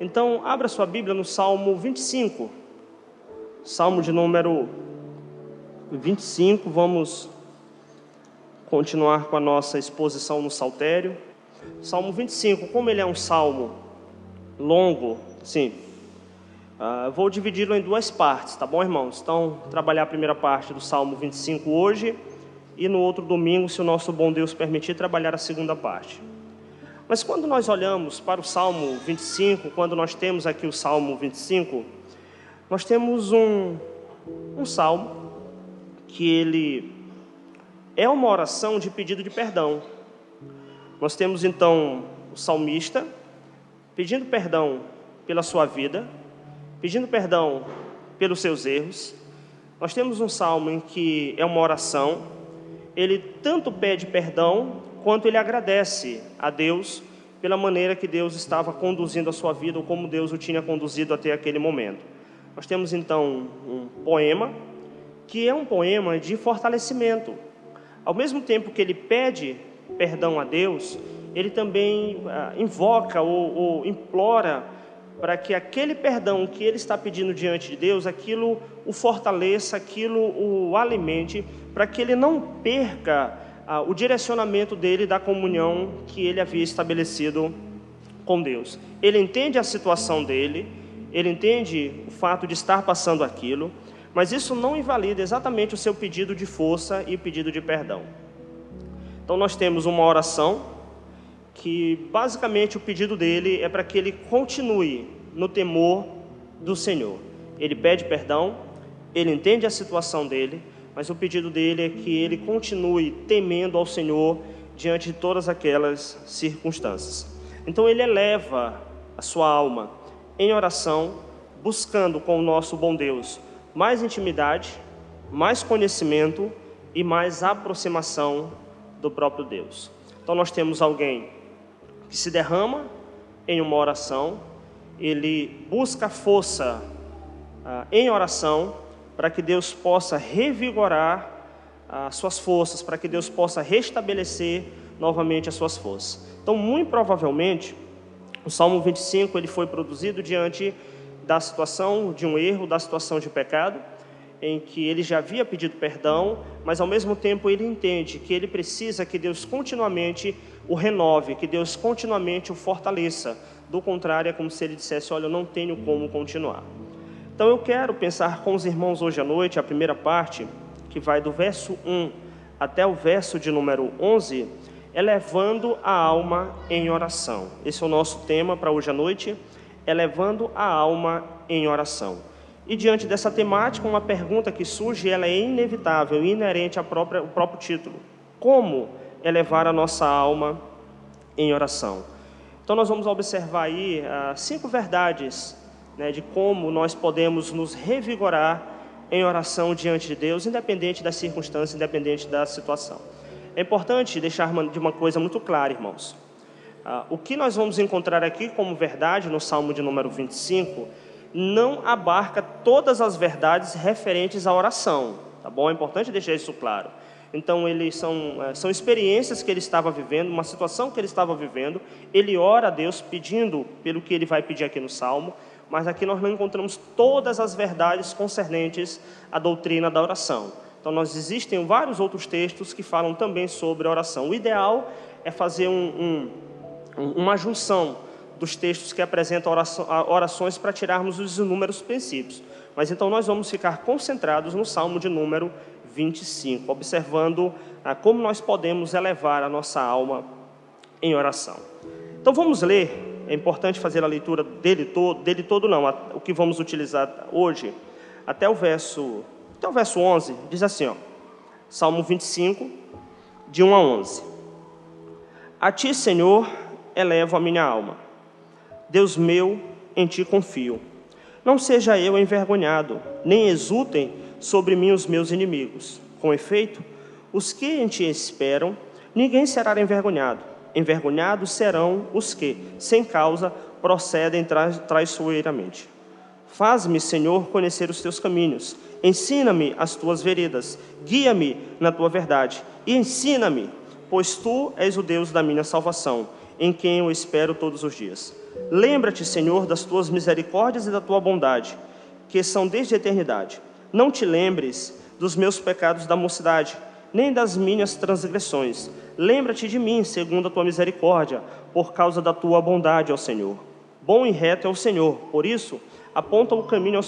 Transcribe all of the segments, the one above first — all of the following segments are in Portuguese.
Então, abra sua Bíblia no Salmo 25. Salmo de número 25, vamos continuar com a nossa exposição no Saltério. Salmo 25, como ele é um salmo longo, sim, vou dividi-lo em duas partes, tá bom, irmãos? Então, trabalhar a primeira parte do Salmo 25 hoje e no outro domingo, se o nosso bom Deus permitir, trabalhar a segunda parte. Mas quando nós olhamos para o Salmo 25, quando nós temos aqui o Salmo 25, nós temos um salmo que ele é uma oração de pedido de perdão. Nós temos então o salmista pedindo perdão pela sua vida, pedindo perdão pelos seus erros. Nós temos um salmo em que é uma oração, ele tanto pede perdão quanto ele agradece a Deus pela maneira que Deus estava conduzindo a sua vida ou como Deus o tinha conduzido até aquele momento. Nós temos então um poema, que é um poema de fortalecimento. Ao mesmo tempo que ele pede perdão a Deus, ele também invoca ou implora para que aquele perdão que ele está pedindo diante de Deus, aquilo o fortaleça, aquilo o alimente, para que ele não perca o direcionamento dele da comunhão que ele havia estabelecido com Deus. Ele entende a situação dele, ele entende o fato de estar passando aquilo, mas isso não invalida exatamente o seu pedido de força e pedido de perdão. Então nós temos uma oração que basicamente o pedido dele é para que ele continue no temor do Senhor. Ele pede perdão, ele entende a situação dele, mas o pedido dele é que ele continue temendo ao Senhor diante de todas aquelas circunstâncias. Então ele eleva a sua alma em oração, buscando com o nosso bom Deus mais intimidade, mais conhecimento e mais aproximação do próprio Deus. Então nós temos alguém que se derrama em uma oração, ele busca força em oração para que Deus possa revigorar as suas forças, para que Deus possa restabelecer novamente as suas forças. Então, muito provavelmente, o Salmo 25 ele foi produzido diante da situação de um erro, da situação de pecado, em que ele já havia pedido perdão, mas ao mesmo tempo ele entende que ele precisa que Deus continuamente o renove, que Deus continuamente o fortaleça. Do contrário, é como se ele dissesse: olha, eu não tenho como continuar. Então eu quero pensar com os irmãos hoje à noite, a primeira parte, que vai do verso 1 até o verso de número 11, elevando a alma em oração. Esse é o nosso tema para hoje à noite, elevando a alma em oração. E diante dessa temática, uma pergunta que surge, ela é inevitável, inerente ao próprio título: como elevar a nossa alma em oração? Então nós vamos observar aí 5 verdades, de como nós podemos nos revigorar em oração diante de Deus, independente das circunstâncias, independente da situação. É importante deixar de uma coisa muito clara, irmãos. O que nós vamos encontrar aqui como verdade no Salmo de número 25 não abarca todas as verdades referentes à oração, tá bom? É importante deixar isso claro. Então, são experiências que ele estava vivendo, uma situação que ele estava vivendo. Ele ora a Deus pedindo pelo que ele vai pedir aqui no Salmo, mas aqui nós não encontramos todas as verdades concernentes à doutrina da oração. Então, existem vários outros textos que falam também sobre a oração. O ideal é fazer uma junção dos textos que apresentam orações para tirarmos os inúmeros princípios. Mas então nós vamos ficar concentrados no Salmo de número 25, observando como nós podemos elevar a nossa alma em oração. Então vamos ler, é importante fazer a leitura dele todo não, o que vamos utilizar hoje, até o verso 11, diz assim, Salmo 25, de 1 a 11. A ti, Senhor, elevo a minha alma. Deus meu, em ti confio. Não seja eu envergonhado, nem exultem sobre mim os meus inimigos. Com efeito, os que em ti esperam, ninguém será envergonhado. Envergonhados serão os que, sem causa, procedem traiçoeiramente. Faz-me, Senhor, conhecer os teus caminhos. Ensina-me as tuas veredas. Guia-me na tua verdade. E ensina-me, pois tu és o Deus da minha salvação, em quem eu espero todos os dias. Lembra-te, Senhor, das tuas misericórdias e da tua bondade, que são desde a eternidade. Não te lembres dos meus pecados da mocidade, nem das minhas transgressões. Lembra-te de mim, segundo a tua misericórdia, por causa da tua bondade, ó Senhor. Bom e reto é o Senhor, por isso, aponta o caminho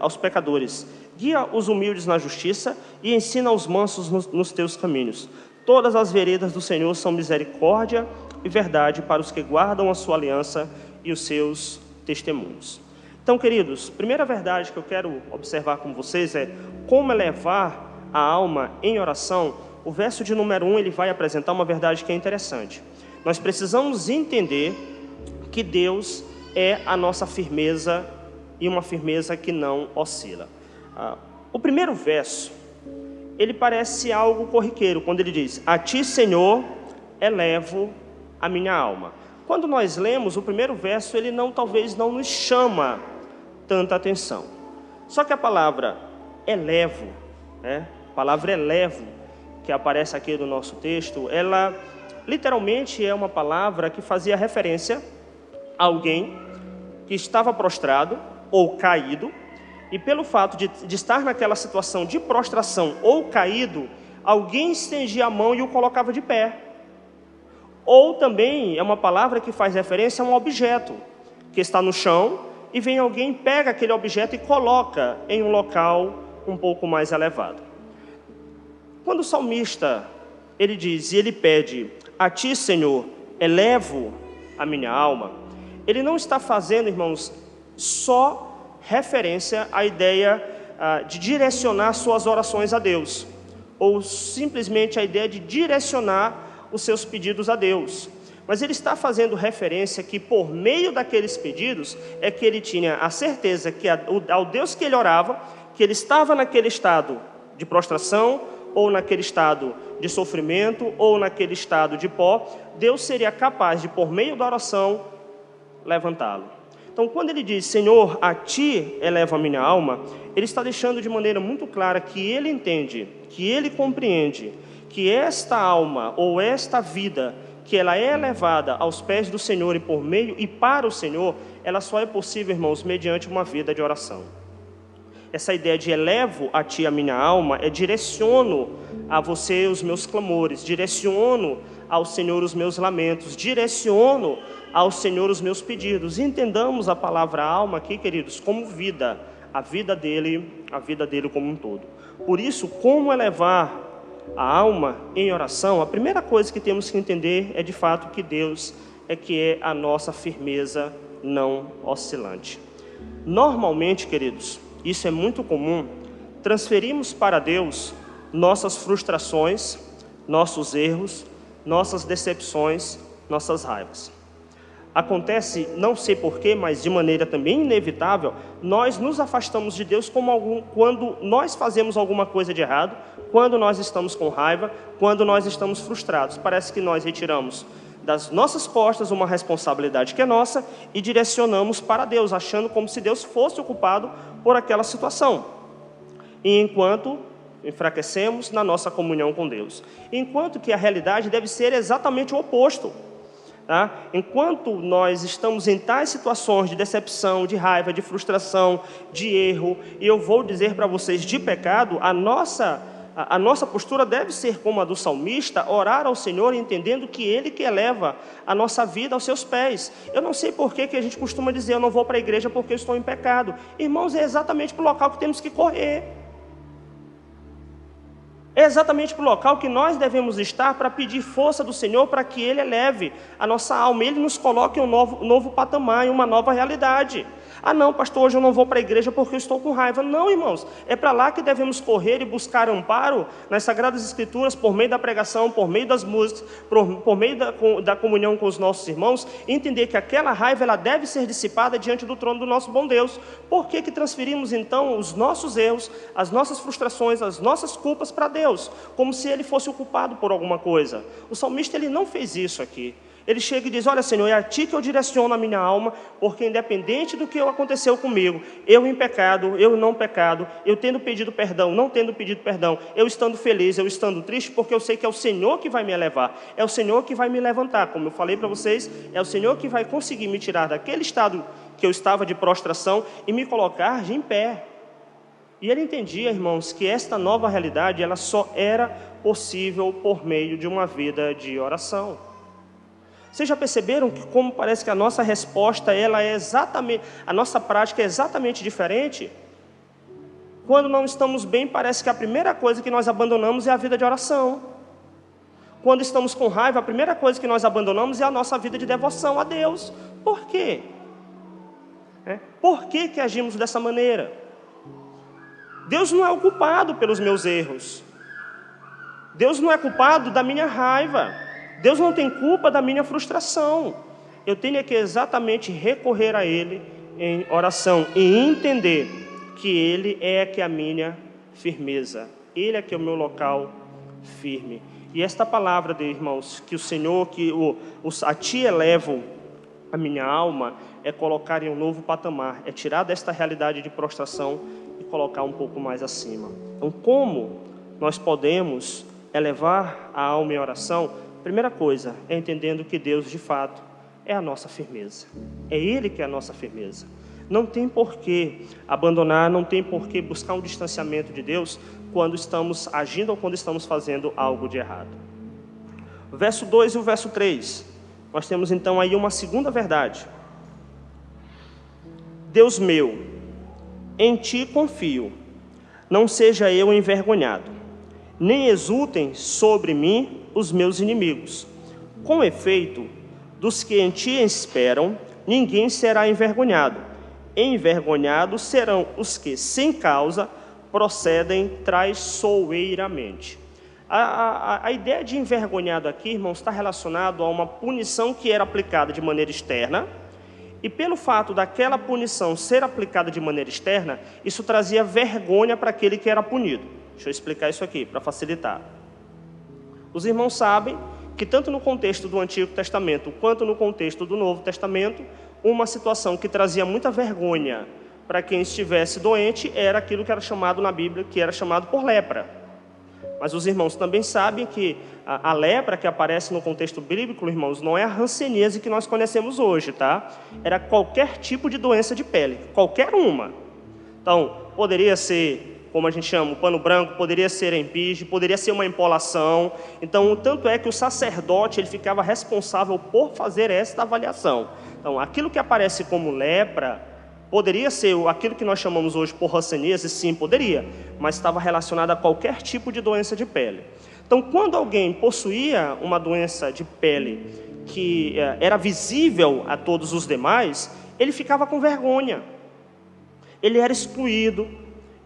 aos pecadores. Guia os humildes na justiça e ensina os mansos nos teus caminhos. Todas as veredas do Senhor são misericórdia e verdade para os que guardam a sua aliança e os seus testemunhos. Então, queridos, primeira verdade que eu quero observar com vocês é como elevar a alma em oração. O verso de número 1, ele vai apresentar uma verdade que é interessante. Nós precisamos entender que Deus é a nossa firmeza e uma firmeza que não oscila. O primeiro verso, ele parece algo corriqueiro, quando ele diz: a ti, Senhor, elevo a minha alma. Quando nós lemos o primeiro verso, ele talvez não nos chama tanta atenção. Só que a palavra elevo, a palavra elevo, que aparece aqui no nosso texto, ela literalmente é uma palavra que fazia referência a alguém que estava prostrado ou caído, e pelo fato de estar naquela situação de prostração ou caído, alguém estendia a mão e o colocava de pé. Ou também é uma palavra que faz referência a um objeto que está no chão, e vem alguém, pega aquele objeto e coloca em um local um pouco mais elevado. Quando o salmista, ele diz e ele pede: a ti, Senhor, elevo a minha alma, ele não está fazendo, irmãos, só referência à ideia de direcionar suas orações a Deus, ou simplesmente a ideia de direcionar os seus pedidos a Deus. Mas ele está fazendo referência que por meio daqueles pedidos é que ele tinha a certeza que ao Deus que ele orava, que ele estava naquele estado de prostração, ou naquele estado de sofrimento, ou naquele estado de pó, Deus seria capaz de, por meio da oração, levantá-lo. Então, quando ele diz: Senhor, a ti elevo a minha alma, ele está deixando de maneira muito clara que ele entende, que ele compreende, que esta alma, ou esta vida, que ela é elevada aos pés do Senhor e por meio e para o Senhor, ela só é possível, irmãos, mediante uma vida de oração. Essa ideia de elevo a ti a minha alma é direciono a você os meus clamores, direciono ao Senhor os meus lamentos, direciono ao Senhor os meus pedidos. Entendamos a palavra alma aqui, queridos, como vida, a vida dele como um todo. Por isso, como elevar a alma em oração? A primeira coisa que temos que entender é de fato que Deus que é a nossa firmeza não oscilante. Normalmente, queridos, isso é muito comum, transferimos para Deus nossas frustrações, nossos erros, nossas decepções, nossas raivas. Acontece, não sei porquê, mas de maneira também inevitável, nós nos afastamos de Deus quando nós fazemos alguma coisa de errado, quando nós estamos com raiva, quando nós estamos frustrados. Parece que nós retiramos das nossas costas uma responsabilidade que é nossa e direcionamos para Deus, achando como se Deus fosse o culpado por aquela situação. E enquanto enfraquecemos na nossa comunhão com Deus. Enquanto que a realidade deve ser exatamente o oposto. Tá? Enquanto nós estamos em tais situações de decepção, de raiva, de frustração, de erro, e eu vou dizer para vocês, de pecado, a nossa postura deve ser como a do salmista, orar ao Senhor entendendo que Ele que eleva a nossa vida aos seus pés. Eu não sei por que a gente costuma dizer: eu não vou para a igreja porque eu estou em pecado. Irmãos, é exatamente para o local que temos que correr. É exatamente para o local que nós devemos estar para pedir força do Senhor para que Ele eleve a nossa alma, Ele nos coloque em um novo patamar, em uma nova realidade. Ah não, pastor, hoje eu não vou para a igreja porque eu estou com raiva. Não, irmãos, é para lá que devemos correr e buscar amparo nas Sagradas Escrituras, por meio da pregação, por meio das músicas, por meio da comunhão com os nossos irmãos, e entender que aquela raiva ela deve ser dissipada diante do trono do nosso bom Deus. Por que transferimos então os nossos erros, as nossas frustrações, as nossas culpas para Deus, como se Ele fosse o culpado por alguma coisa? O salmista ele não fez isso aqui. Ele chega e diz: olha, Senhor, é a Ti que eu direciono a minha alma, porque independente do que aconteceu comigo, eu em pecado, eu não pecado, eu tendo pedido perdão, não tendo pedido perdão, eu estando feliz, eu estando triste, porque eu sei que é o Senhor que vai me elevar, é o Senhor que vai me levantar. Como eu falei para vocês, é o Senhor que vai conseguir me tirar daquele estado que eu estava de prostração e me colocar de em pé. E ele entendia, irmãos, que esta nova realidade, ela só era possível por meio de uma vida de oração. Vocês já perceberam que como parece que a nossa resposta, ela é exatamente, a nossa prática é exatamente diferente? Quando não estamos bem, parece que a primeira coisa que nós abandonamos é a vida de oração. Quando estamos com raiva, a primeira coisa que nós abandonamos é a nossa vida de devoção a Deus. Por quê? Por que agimos dessa maneira? Deus não é o culpado pelos meus erros. Deus não é culpado da minha raiva. Deus não tem culpa da minha frustração. Eu tenho que exatamente recorrer a Ele em oração e entender que Ele é que é a minha firmeza. Ele é que é o meu local firme. E esta palavra de irmãos, que o Senhor, que a Ti elevo a minha alma, é colocar em um novo patamar, é tirar desta realidade de prostração e colocar um pouco mais acima. Então, como nós podemos elevar a alma em oração? Primeira coisa, é entendendo que Deus, de fato, é a nossa firmeza. É Ele que é a nossa firmeza. Não tem por que abandonar, não tem por que buscar um distanciamento de Deus quando estamos agindo ou quando estamos fazendo algo de errado. O verso 2 e o verso 3, nós temos então aí uma segunda verdade. Deus meu, em Ti confio, não seja eu envergonhado, nem exultem sobre mim os meus inimigos. Com efeito, dos que em Ti esperam, ninguém será envergonhado. Envergonhados serão os que, sem causa, procedem traiçoeiramente. A ideia de envergonhado aqui, irmãos, está relacionado a uma punição que era aplicada de maneira externa, e pelo fato daquela punição ser aplicada de maneira externa, isso trazia vergonha para aquele que era punido. Deixa eu explicar isso aqui, para facilitar. Os irmãos sabem que tanto no contexto do Antigo Testamento quanto no contexto do Novo Testamento, uma situação que trazia muita vergonha para quem estivesse doente era aquilo que era chamado na Bíblia, que era chamado por lepra. Mas os irmãos também sabem que a lepra que aparece no contexto bíblico, irmãos, não é a hanseníase que nós conhecemos hoje, tá? Era qualquer tipo de doença de pele, qualquer uma. Então, poderia ser, como a gente chama, o pano branco, poderia ser empige, poderia ser uma empolação. Então, tanto é que o sacerdote ele ficava responsável por fazer esta avaliação. Então, aquilo que aparece como lepra, poderia ser aquilo que nós chamamos hoje por hanseníase, sim, poderia, mas estava relacionado a qualquer tipo de doença de pele. Então, quando alguém possuía uma doença de pele que era visível a todos os demais, ele ficava com vergonha. Ele era excluído,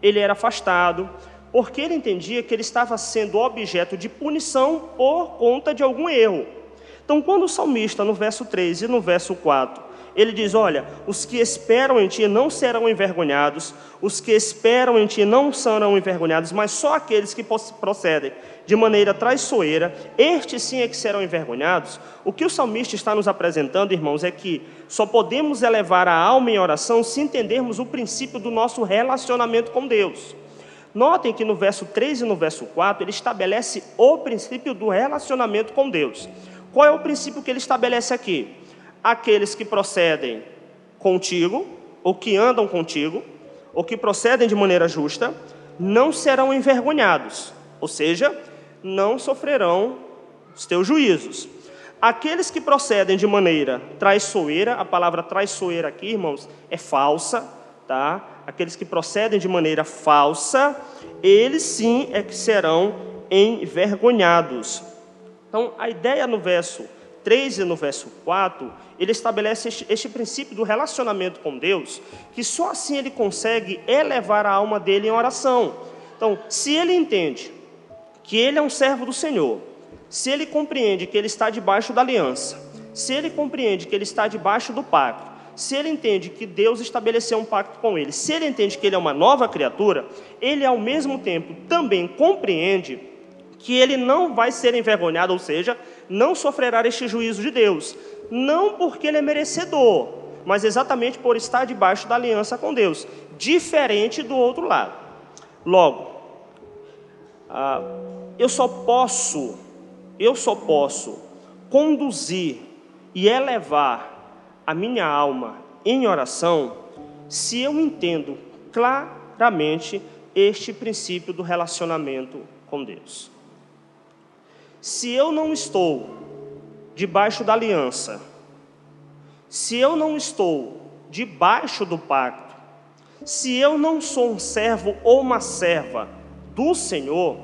ele era afastado, porque ele entendia que ele estava sendo objeto de punição por conta de algum erro. Então, quando o salmista, no verso 3 e no verso 4, ele diz: olha, os que esperam em Ti não serão envergonhados, os que esperam em Ti não serão envergonhados, mas só aqueles que procedem de maneira traiçoeira, estes sim é que serão envergonhados. O que o salmista está nos apresentando, irmãos, é que só podemos elevar a alma em oração se entendermos o princípio do nosso relacionamento com Deus. Notem que no verso 3 e no verso 4, ele estabelece o princípio do relacionamento com Deus. Qual é o princípio que ele estabelece aqui? Aqueles que procedem contigo, ou que andam contigo, ou que procedem de maneira justa, não serão envergonhados, ou seja, não sofrerão os teus juízos. Aqueles que procedem de maneira traiçoeira, a palavra traiçoeira aqui, irmãos, é falsa, tá? Aqueles que procedem de maneira falsa, eles sim é que serão envergonhados. Então, a ideia no verso 3 e no verso 4, ele estabelece este princípio do relacionamento com Deus, que só assim ele consegue elevar a alma dele em oração. Então, se ele entende que ele é um servo do Senhor, se ele compreende que ele está debaixo da aliança, se ele compreende que ele está debaixo do pacto, se ele entende que Deus estabeleceu um pacto com ele, se ele entende que ele é uma nova criatura, ele ao mesmo tempo também compreende que ele não vai ser envergonhado, ou seja, não sofrerá este juízo de Deus, não porque ele é merecedor, mas exatamente por estar debaixo da aliança com Deus, diferente do outro lado. Logo, eu só posso conduzir e elevar a minha alma em oração se eu entendo claramente este princípio do relacionamento com Deus. Se eu não estou debaixo da aliança, se eu não estou debaixo do pacto, se eu não sou um servo ou uma serva do Senhor,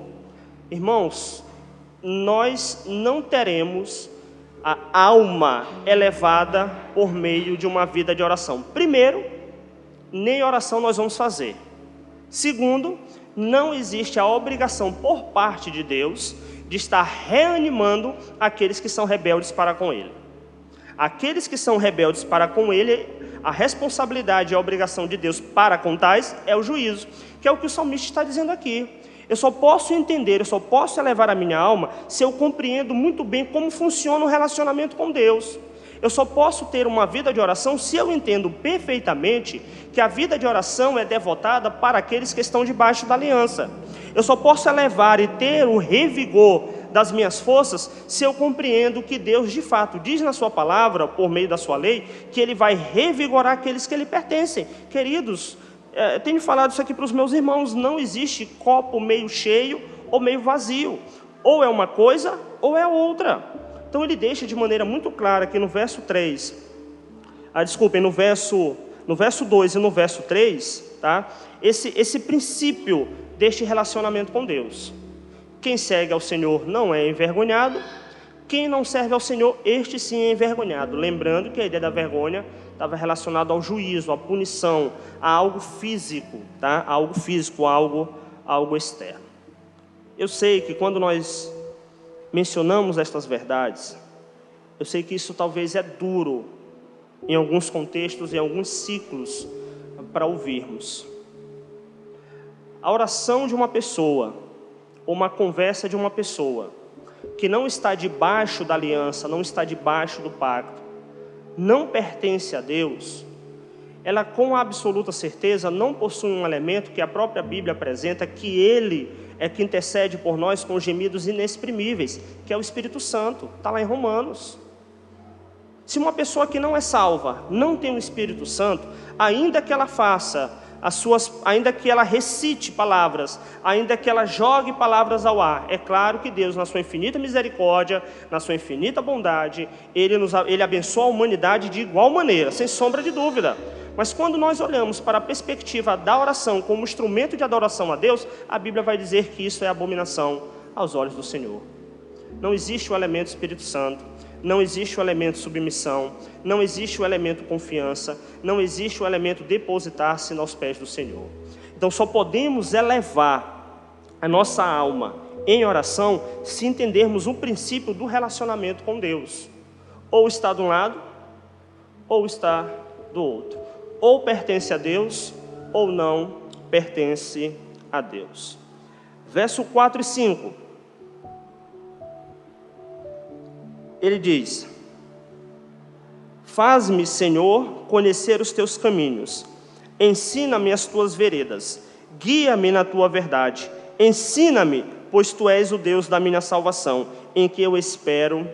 irmãos, nós não teremos a alma elevada por meio de uma vida de oração. Primeiro, nem oração nós vamos fazer. Segundo, não existe a obrigação por parte de Deus de estar reanimando aqueles que são rebeldes para com Ele. Aqueles que são rebeldes para com Ele, a responsabilidade e a obrigação de Deus para com tais é o juízo, que é o que o salmista está dizendo aqui. Eu só posso entender, eu só posso elevar a minha alma se eu compreendo muito bem como funciona o relacionamento com Deus. Eu só posso ter uma vida de oração se eu entendo perfeitamente que a vida de oração é devotada para aqueles que estão debaixo da aliança. Eu só posso elevar e ter o revigor das minhas forças se eu compreendo que Deus de fato diz na sua palavra, por meio da sua lei, que Ele vai revigorar aqueles que lhe pertencem. Queridos, tenho falado isso aqui para os meus irmãos, não existe copo meio cheio ou meio vazio. Ou é uma coisa ou é outra. Então ele deixa de maneira muito clara aqui no verso 3, no verso 2 e no verso 3, tá? Esse princípio deste relacionamento com Deus. Quem segue ao Senhor não é envergonhado, quem não serve ao Senhor, este sim é envergonhado. Lembrando que a ideia da vergonha estava relacionada ao juízo, à punição, a algo físico, tá? Algo físico, algo externo. Eu sei que quando nós mencionamos estas verdades, eu sei que isso talvez é duro em alguns contextos, em alguns ciclos, para ouvirmos. A oração de uma pessoa, ou uma conversa de uma pessoa, que não está debaixo da aliança, não está debaixo do pacto, não pertence a Deus, ela com absoluta certeza não possui um elemento que a própria Bíblia apresenta, que Ele é que intercede por nós com gemidos inexprimíveis, que é o Espírito Santo, está lá em Romanos. Se uma pessoa que não é salva, não tem o Espírito Santo, ainda que ela faça ainda que ela recite palavras, ainda que ela jogue palavras ao ar, é claro que Deus, na sua infinita misericórdia, na sua infinita bondade, Ele abençoa a humanidade de igual maneira, sem sombra de dúvida. Mas quando nós olhamos para a perspectiva da oração como instrumento de adoração a Deus, a Bíblia vai dizer que isso é abominação aos olhos do Senhor. Não existe o elemento Espírito Santo, não existe o elemento submissão, não existe o elemento confiança, não existe o elemento depositar-se aos pés do Senhor. Então só podemos elevar a nossa alma em oração se entendermos o princípio do relacionamento com Deus. Ou está de um lado, ou está do outro. Ou pertence a Deus, ou não pertence a Deus. Verso 4 e 5. Ele diz: faz-me, Senhor, conhecer os teus caminhos, ensina-me as tuas veredas, guia-me na tua verdade, ensina-me, pois tu és o Deus da minha salvação, em que eu espero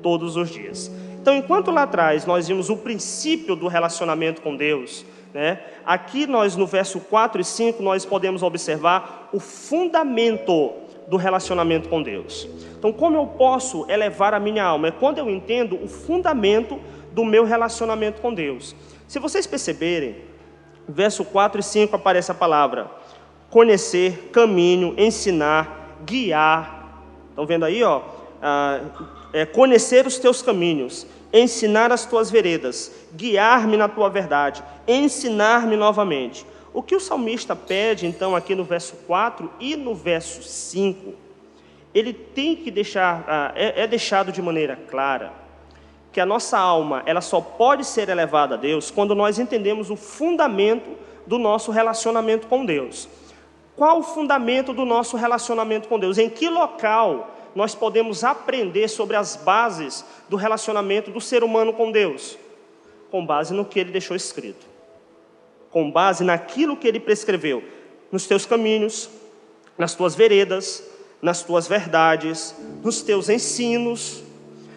todos os dias. Então, enquanto lá atrás nós vimos o princípio do relacionamento com Deus, né? Aqui nós no verso 4 e 5 nós podemos observar o fundamento do relacionamento com Deus. Então, como eu posso elevar a minha alma? É quando eu entendo o fundamento do meu relacionamento com Deus. Se vocês perceberem, verso 4 e 5 aparece a palavra conhecer, caminho, ensinar, guiar. Estão vendo aí, ó? Conhecer os teus caminhos, ensinar as tuas veredas, guiar-me na tua verdade, ensinar-me novamente. O que o salmista pede, então, aqui no verso 4 e no verso 5, ele tem que deixar, deixado de maneira clara, que a nossa alma, ela só pode ser elevada a Deus quando nós entendemos o fundamento do nosso relacionamento com Deus. Qual o fundamento do nosso relacionamento com Deus? Em que local nós podemos aprender sobre as bases do relacionamento do ser humano com Deus? Com base no que Ele deixou escrito. Com base naquilo que Ele prescreveu. Nos teus caminhos, nas tuas veredas, nas tuas verdades, nos teus ensinos.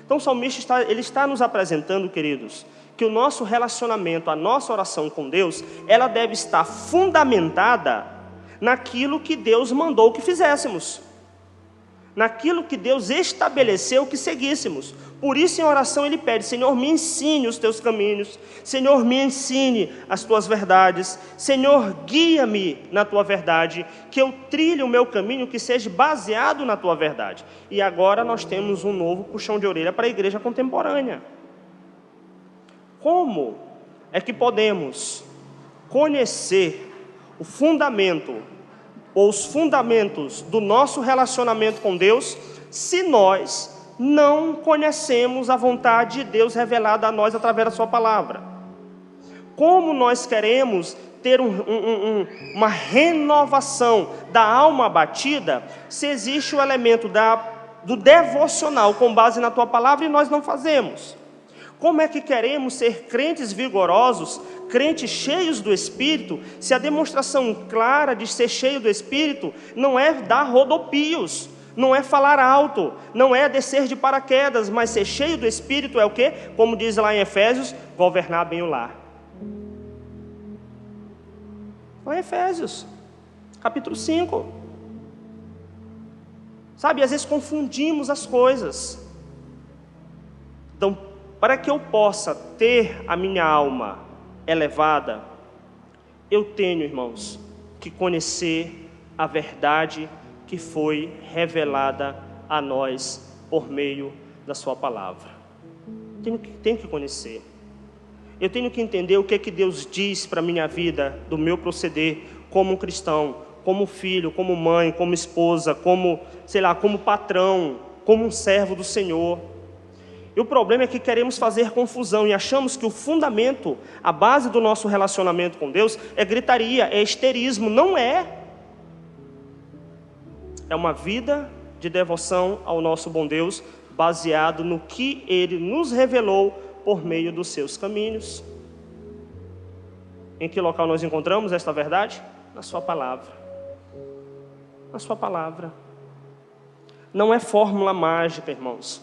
Então o salmista ele está nos apresentando, queridos, que o nosso relacionamento, a nossa oração com Deus, ela deve estar fundamentada naquilo que Deus mandou que fizéssemos, naquilo que Deus estabeleceu que seguíssemos. Por isso em oração ele pede: Senhor, me ensine os teus caminhos, Senhor, me ensine as tuas verdades, Senhor, guia-me na tua verdade, que eu trilhe o meu caminho, que seja baseado na tua verdade. E agora nós temos um novo puxão de orelha para a igreja contemporânea. Como é que podemos conhecer o fundamento, ou os fundamentos do nosso relacionamento com Deus, se nós não conhecemos a vontade de Deus revelada a nós através da sua palavra? Como nós queremos ter uma renovação da alma abatida, se existe o elemento do devocional com base na tua palavra e nós não fazemos? Como é que queremos ser crentes vigorosos, crentes cheios do Espírito, se a demonstração clara de ser cheio do Espírito não é dar rodopios, não é falar alto, não é descer de paraquedas, mas ser cheio do Espírito é o quê? Como diz lá em Efésios, governar bem o lar. Lá em Efésios, capítulo 5. Sabe, às vezes confundimos as coisas. Então, para que eu possa ter a minha alma elevada, eu tenho, irmãos, que conhecer a verdade que foi revelada a nós por meio da sua palavra. Tenho que conhecer. Eu tenho que entender o que é que Deus diz para a minha vida, do meu proceder como um cristão, como filho, como mãe, como esposa, como patrão, como um servo do Senhor. E o problema é que queremos fazer confusão e achamos que o fundamento, a base do nosso relacionamento com Deus é gritaria, é histerismo. Não é. É uma vida de devoção ao nosso bom Deus, baseado no que Ele nos revelou por meio dos seus caminhos. Em que local nós encontramos esta verdade? Na sua palavra. Na sua palavra. Não é fórmula mágica, irmãos.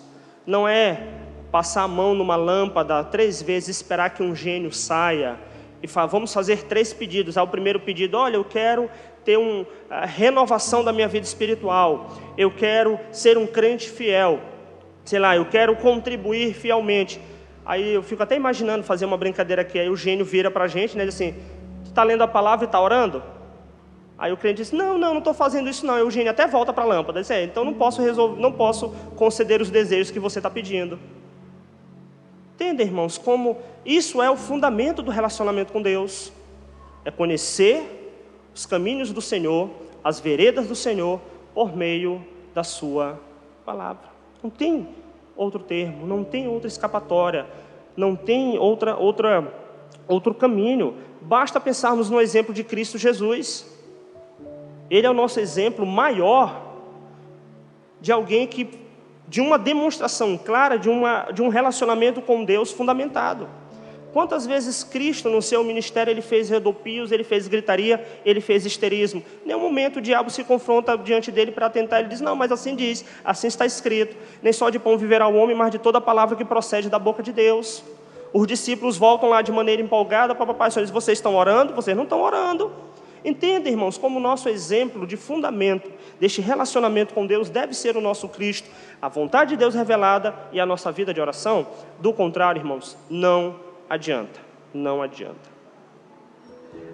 Não é passar a mão numa lâmpada 3 vezes, esperar que um gênio saia e falar: vamos fazer 3 pedidos. O primeiro pedido: olha, eu quero ter a renovação da minha vida espiritual, eu quero ser um crente fiel, eu quero contribuir fielmente. Aí eu fico até imaginando fazer uma brincadeira aqui, aí o gênio vira para a gente, né, diz assim: tu está lendo a palavra e está orando? Aí o crente diz: não estou fazendo isso não. Aí o gênio até volta para a lâmpada, diz: então não posso conceder os desejos que você está pedindo. Entende, irmãos, como isso é o fundamento do relacionamento com Deus? É conhecer os caminhos do Senhor, as veredas do Senhor, por meio da sua palavra. Não tem outro termo, não tem outra escapatória, não tem outro caminho. Basta pensarmos no exemplo de Cristo Jesus. Ele é o nosso exemplo maior de alguém de uma demonstração clara de um relacionamento com Deus fundamentado. Quantas vezes Cristo no seu ministério ele fez rodopios, ele fez gritaria, ele fez histerismo? Em nenhum momento o diabo se confronta diante dele para tentar. Ele diz: não, mas assim diz, assim está escrito, nem só de pão viverá o homem, mas de toda a palavra que procede da boca de Deus. Os discípulos voltam lá de maneira empolgada para o papai e diz: vocês estão orando? Vocês não estão orando. Entenda, irmãos, como o nosso exemplo de fundamento deste relacionamento com Deus deve ser o nosso Cristo, a vontade de Deus revelada e a nossa vida de oração. Do contrário, irmãos, não adianta.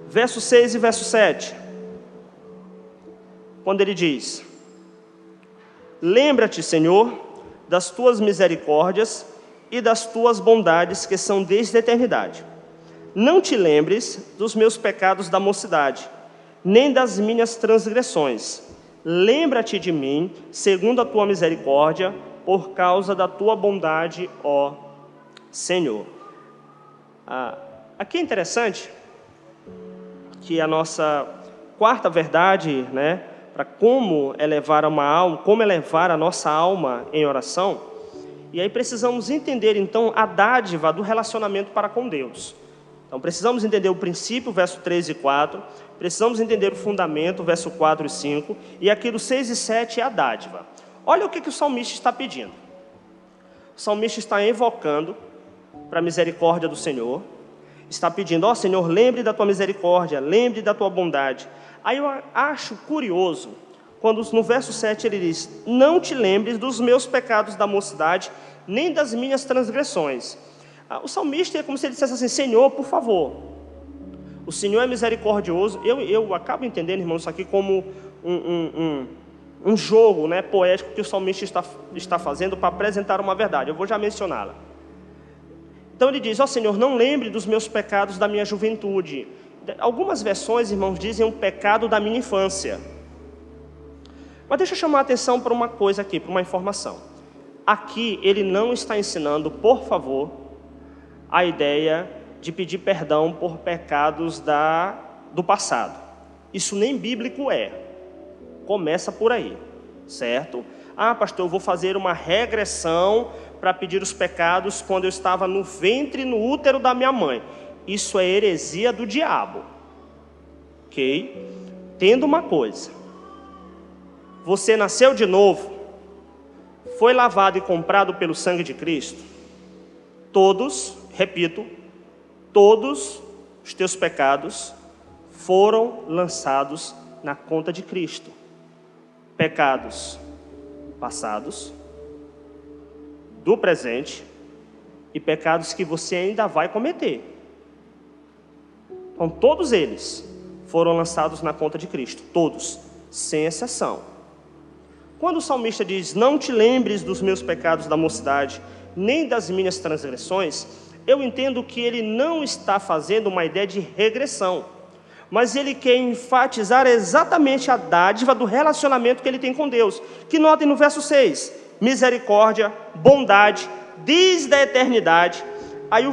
Verso 6 e verso 7, quando ele diz: lembra-te, Senhor, das tuas misericórdias e das tuas bondades que são desde a eternidade. Não te lembres dos meus pecados da mocidade, nem das minhas transgressões. Lembra-te de mim, segundo a tua misericórdia, por causa da tua bondade, ó Senhor. Aqui é interessante que a nossa quarta verdade, né, para como elevar a nossa alma em oração. E aí precisamos entender, então, a dádiva do relacionamento para com Deus. Então, precisamos entender o princípio, verso 3 e 4. Precisamos entender o fundamento, verso 4 e 5. E aqui do 6 e 7 é a dádiva. Olha o que o salmista está pedindo. O salmista está invocando para a misericórdia do Senhor. Está pedindo, ó Senhor, lembre da tua misericórdia, lembre da tua bondade. Aí eu acho curioso, quando no verso 7 ele diz, não te lembres dos meus pecados da mocidade, nem das minhas transgressões. O salmista é como se ele dissesse assim, Senhor, por favor, o Senhor é misericordioso. Eu acabo entendendo, irmãos, isso aqui como um jogo, né, poético que o salmista está fazendo para apresentar uma verdade. Eu vou já mencioná-la. Então ele diz, ó Senhor, não lembre dos meus pecados da minha juventude. Algumas versões, irmãos, dizem um pecado da minha infância. Mas deixa eu chamar a atenção para uma coisa aqui, para uma informação. Aqui ele não está ensinando, por favor, a ideia de pedir perdão por pecados do passado. Isso nem bíblico é. Começa por aí, certo? Ah, pastor, eu vou fazer uma regressão para pedir os pecados quando eu estava no ventre, no útero da minha mãe. Isso é heresia do diabo. Ok? Tendo uma coisa. Você nasceu de novo, foi lavado e comprado pelo sangue de Cristo. Todos, repito, todos os teus pecados foram lançados na conta de Cristo. Pecados passados, do presente e pecados que você ainda vai cometer. Então, todos eles foram lançados na conta de Cristo, todos, sem exceção. Quando o salmista diz, não te lembres dos meus pecados da mocidade, nem das minhas transgressões, eu entendo que ele não está fazendo uma ideia de regressão, mas ele quer enfatizar exatamente a dádiva do relacionamento que ele tem com Deus. Que notem no verso 6, misericórdia, bondade, desde a eternidade. Aí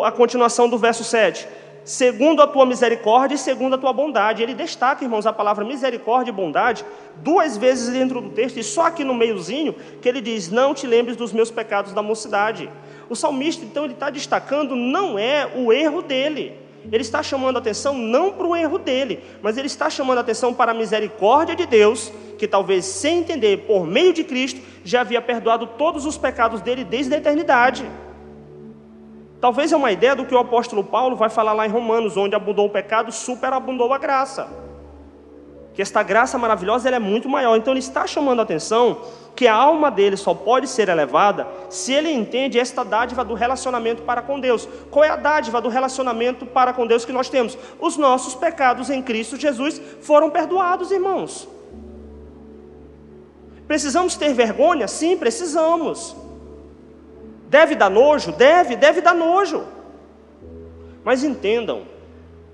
a continuação do verso 7, segundo a tua misericórdia e segundo a tua bondade. Ele destaca, irmãos, a palavra misericórdia e bondade 2 vezes dentro do texto, e só aqui no meiozinho que ele diz, não te lembres dos meus pecados da mocidade. O salmista, então, ele está destacando, não é o erro dele. Ele está chamando a atenção não para o erro dele, mas ele está chamando a atenção para a misericórdia de Deus, que talvez sem entender, por meio de Cristo, já havia perdoado todos os pecados dele desde a eternidade. Talvez é uma ideia do que o apóstolo Paulo vai falar lá em Romanos, onde abundou o pecado, superabundou a graça. Que esta graça maravilhosa ela é muito maior. Então ele está chamando a atenção que a alma dele só pode ser elevada se ele entende esta dádiva do relacionamento para com Deus. Qual é a dádiva do relacionamento para com Deus que nós temos? Os nossos pecados em Cristo Jesus foram perdoados, irmãos. Precisamos ter vergonha? Sim, precisamos. Deve dar nojo? Deve dar nojo. Mas entendam,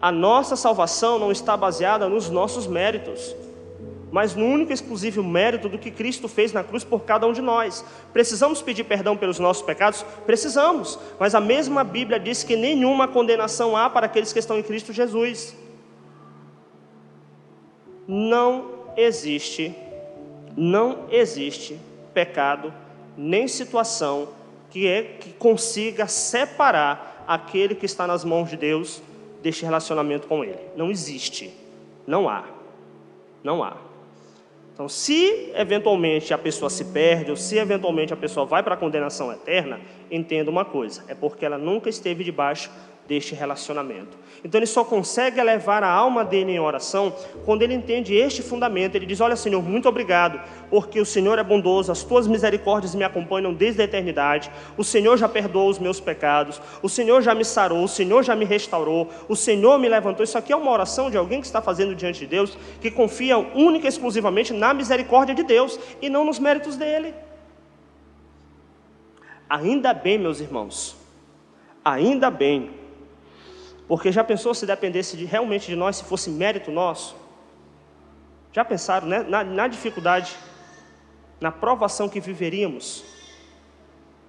a nossa salvação não está baseada nos nossos méritos, mas no único e exclusivo mérito do que Cristo fez na cruz por cada um de nós. Precisamos pedir perdão pelos nossos pecados? Precisamos, mas a mesma Bíblia diz que nenhuma condenação há para aqueles que estão em Cristo Jesus. Não existe pecado, nem situação que consiga separar aquele que está nas mãos de Deus deste relacionamento com Ele. Não existe, não há. Então, se eventualmente a pessoa se perde, ou se eventualmente a pessoa vai para a condenação eterna, entenda uma coisa, é porque ela nunca esteve debaixo deste relacionamento. Então ele só consegue elevar a alma dele em oração quando ele entende este fundamento. Ele diz, olha Senhor, muito obrigado, porque o Senhor é bondoso, as tuas misericórdias me acompanham desde a eternidade, o Senhor já perdoou os meus pecados, o Senhor já me sarou, o Senhor já me restaurou, o Senhor me levantou. Isso aqui é uma oração de alguém que está fazendo diante de Deus, que confia única e exclusivamente na misericórdia de Deus e não nos méritos dele. Ainda bem, meus irmãos, ainda bem, porque já pensou se dependesse realmente de nós, se fosse mérito nosso? Já pensaram, né? na dificuldade, na provação que viveríamos?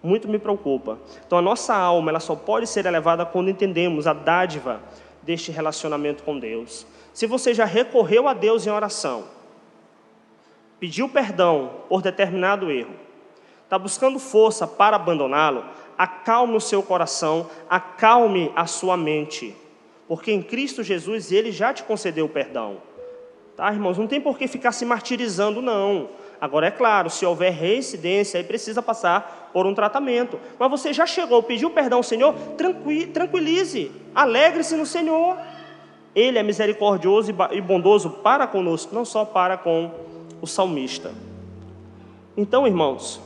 Muito me preocupa. Então a nossa alma ela só pode ser elevada quando entendemos a dádiva deste relacionamento com Deus. Se você já recorreu a Deus em oração, pediu perdão por determinado erro, está buscando força para abandoná-lo, acalme o seu coração, acalme a sua mente, porque em Cristo Jesus Ele já te concedeu o perdão. Tá, irmãos? Não tem por que ficar se martirizando, não. Agora, é claro, se houver reincidência, aí precisa passar por um tratamento. Mas você já chegou, pediu perdão ao Senhor, tranquilize, alegre-se no Senhor. Ele é misericordioso e bondoso para conosco, não só para com o salmista. Então, irmãos,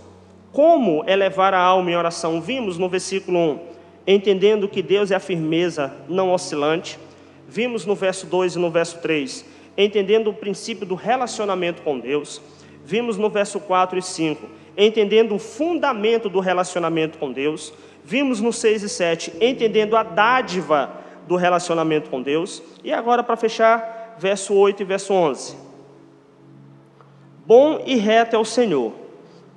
como elevar a alma em oração? Vimos no versículo 1, entendendo que Deus é a firmeza não oscilante. Vimos no verso 2 e no verso 3, entendendo o princípio do relacionamento com Deus. Vimos no verso 4 e 5, entendendo o fundamento do relacionamento com Deus. Vimos no 6 e 7, entendendo a dádiva do relacionamento com Deus. E agora, para fechar, verso 8 e verso 11. Bom e reto é o Senhor,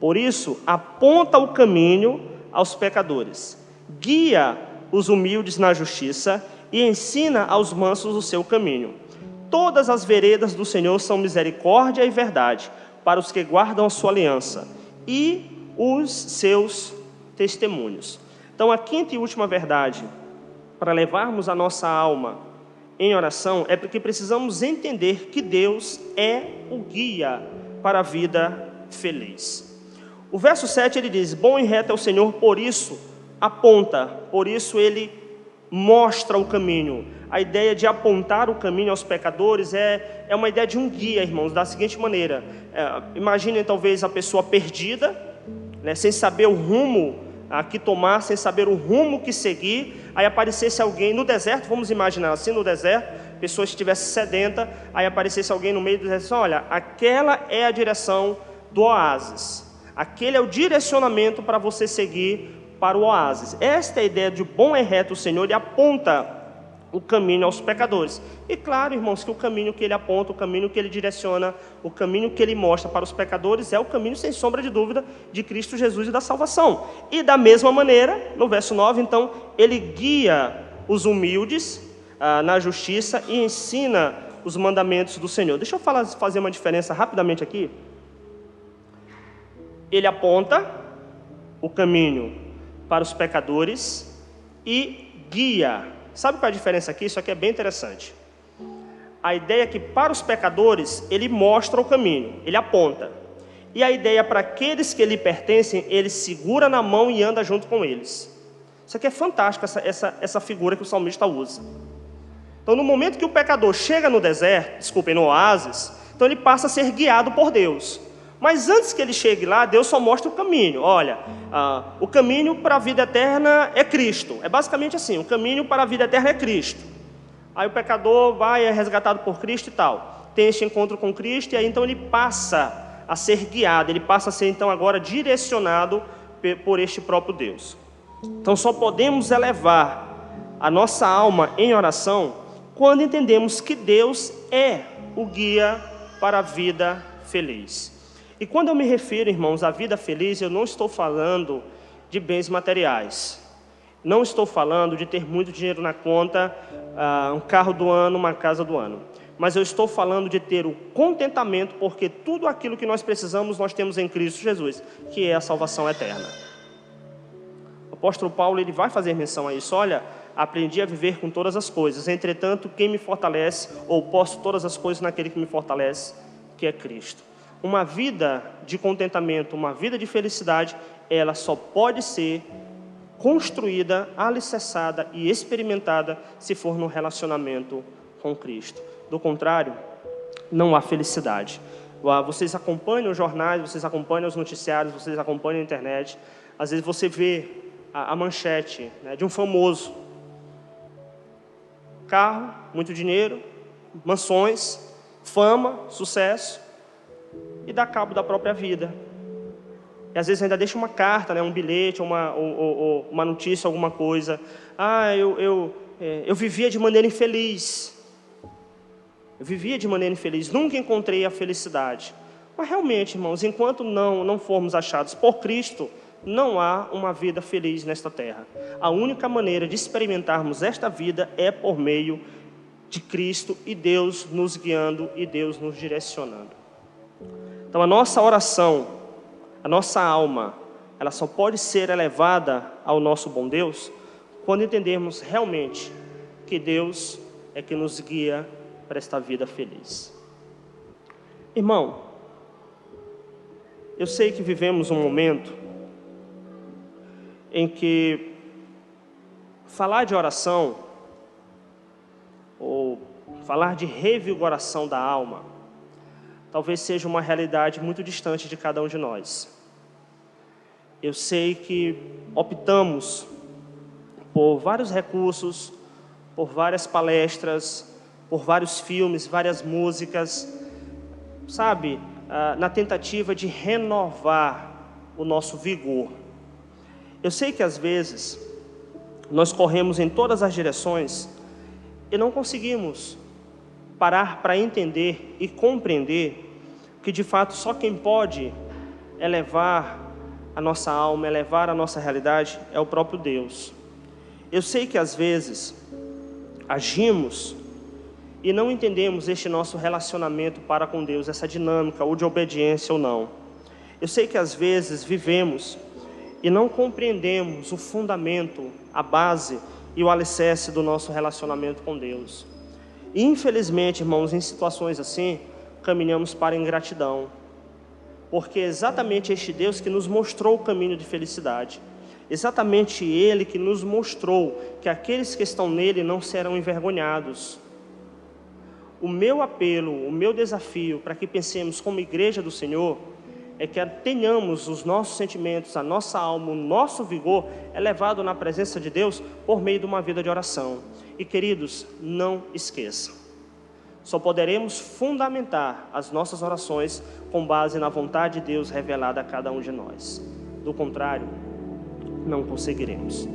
por isso aponta o caminho aos pecadores, guia os humildes na justiça e ensina aos mansos o seu caminho. Todas as veredas do Senhor são misericórdia e verdade para os que guardam a sua aliança e os seus testemunhos. Então, a quinta e última verdade, para levarmos a nossa alma em oração, é porque precisamos entender que Deus é o guia para a vida feliz. O verso 7 ele diz: bom e reto é o Senhor, por isso aponta, por isso Ele mostra o caminho. A ideia de apontar o caminho aos pecadores é uma ideia de um guia, irmãos, da seguinte maneira. Imaginem talvez a pessoa perdida, né, sem saber o rumo a que tomar, sem saber o rumo que seguir. Aí aparecesse alguém no deserto, vamos imaginar assim, no deserto, a pessoa estivesse sedenta, aí aparecesse alguém no meio do deserto, olha, aquela é a direção do oásis, aquele é o direcionamento para você seguir para o oásis. Esta é a ideia de bom e reto o Senhor, Ele aponta o caminho aos pecadores. E claro, irmãos, que o caminho que Ele aponta, o caminho que Ele direciona, o caminho que Ele mostra para os pecadores é o caminho, sem sombra de dúvida, de Cristo Jesus e da salvação. E da mesma maneira, no verso 9, então, Ele guia os humildes na justiça e ensina os mandamentos do Senhor. Deixa eu fazer uma diferença rapidamente aqui. Ele aponta o caminho para os pecadores e guia. Sabe qual é a diferença aqui? Isso aqui é bem interessante. A ideia é que para os pecadores, Ele mostra o caminho, Ele aponta. E a ideia para aqueles que lhe pertencem, Ele segura na mão e anda junto com eles. Isso aqui é fantástico, essa figura que o salmista usa. Então, no momento que o pecador chega no deserto, no oásis, então ele passa a ser guiado por Deus. Mas antes que ele chegue lá, Deus só mostra o caminho. Olha, o caminho para a vida eterna é Cristo. É basicamente assim, o caminho para a vida eterna é Cristo. Aí o pecador vai, é resgatado por Cristo e tal. Tem este encontro com Cristo e aí então ele passa a ser guiado. Ele passa a ser então agora direcionado por este próprio Deus. Então só podemos elevar a nossa alma em oração quando entendemos que Deus é o guia para a vida feliz. E quando eu me refiro, irmãos, à vida feliz, eu não estou falando de bens materiais. Não estou falando de ter muito dinheiro na conta, um carro do ano, uma casa do ano. Mas eu estou falando de ter o contentamento, porque tudo aquilo que nós precisamos, nós temos em Cristo Jesus, que é a salvação eterna. O apóstolo Paulo, ele vai fazer menção a isso. Olha, aprendi a viver com todas as coisas. Entretanto, quem me fortalece, ou posso todas as coisas naquele que me fortalece, que é Cristo. Uma vida de contentamento, uma vida de felicidade, ela só pode ser construída, alicerçada e experimentada se for no relacionamento com Cristo. Do contrário, não há felicidade. Vocês acompanham os jornais, vocês acompanham os noticiários, vocês acompanham a internet. Às vezes você vê a manchete, né, de um famoso. Carro, muito dinheiro, mansões, fama, sucesso. E dá cabo da própria vida. E às vezes ainda deixa uma carta, né, um bilhete, uma notícia, alguma coisa. Eu vivia de maneira infeliz. Eu vivia de maneira infeliz, nunca encontrei a felicidade. Mas realmente, irmãos, enquanto não formos achados por Cristo, não há uma vida feliz nesta terra. A única maneira de experimentarmos esta vida é por meio de Cristo e Deus nos guiando e Deus nos direcionando. Então a nossa oração, a nossa alma, ela só pode ser elevada ao nosso bom Deus quando entendermos realmente que Deus é que nos guia para esta vida feliz. Irmão, eu sei que vivemos um momento em que falar de oração ou falar de revigoração da alma talvez seja uma realidade muito distante de cada um de nós. Eu sei que optamos por vários recursos, por várias palestras, por vários filmes, várias músicas, sabe, na tentativa de renovar o nosso vigor. Eu sei que às vezes nós corremos em todas as direções e não conseguimos parar para entender e compreender que de fato só quem pode elevar a nossa alma, elevar a nossa realidade é o próprio Deus. Eu sei que às vezes agimos e não entendemos este nosso relacionamento para com Deus, essa dinâmica ou de obediência ou não. Eu sei que às vezes vivemos e não compreendemos o fundamento, a base e o alicerce do nosso relacionamento com Deus. E infelizmente, irmãos, em situações assim, caminhamos para a ingratidão, porque é exatamente este Deus que nos mostrou o caminho de felicidade, exatamente Ele que nos mostrou que aqueles que estão nele não serão envergonhados. O meu apelo, o meu desafio para que pensemos como igreja do Senhor é que tenhamos os nossos sentimentos, a nossa alma, o nosso vigor elevado na presença de Deus por meio de uma vida de oração. E queridos, não esqueçam, só poderemos fundamentar as nossas orações com base na vontade de Deus revelada a cada um de nós. Do contrário, não conseguiremos.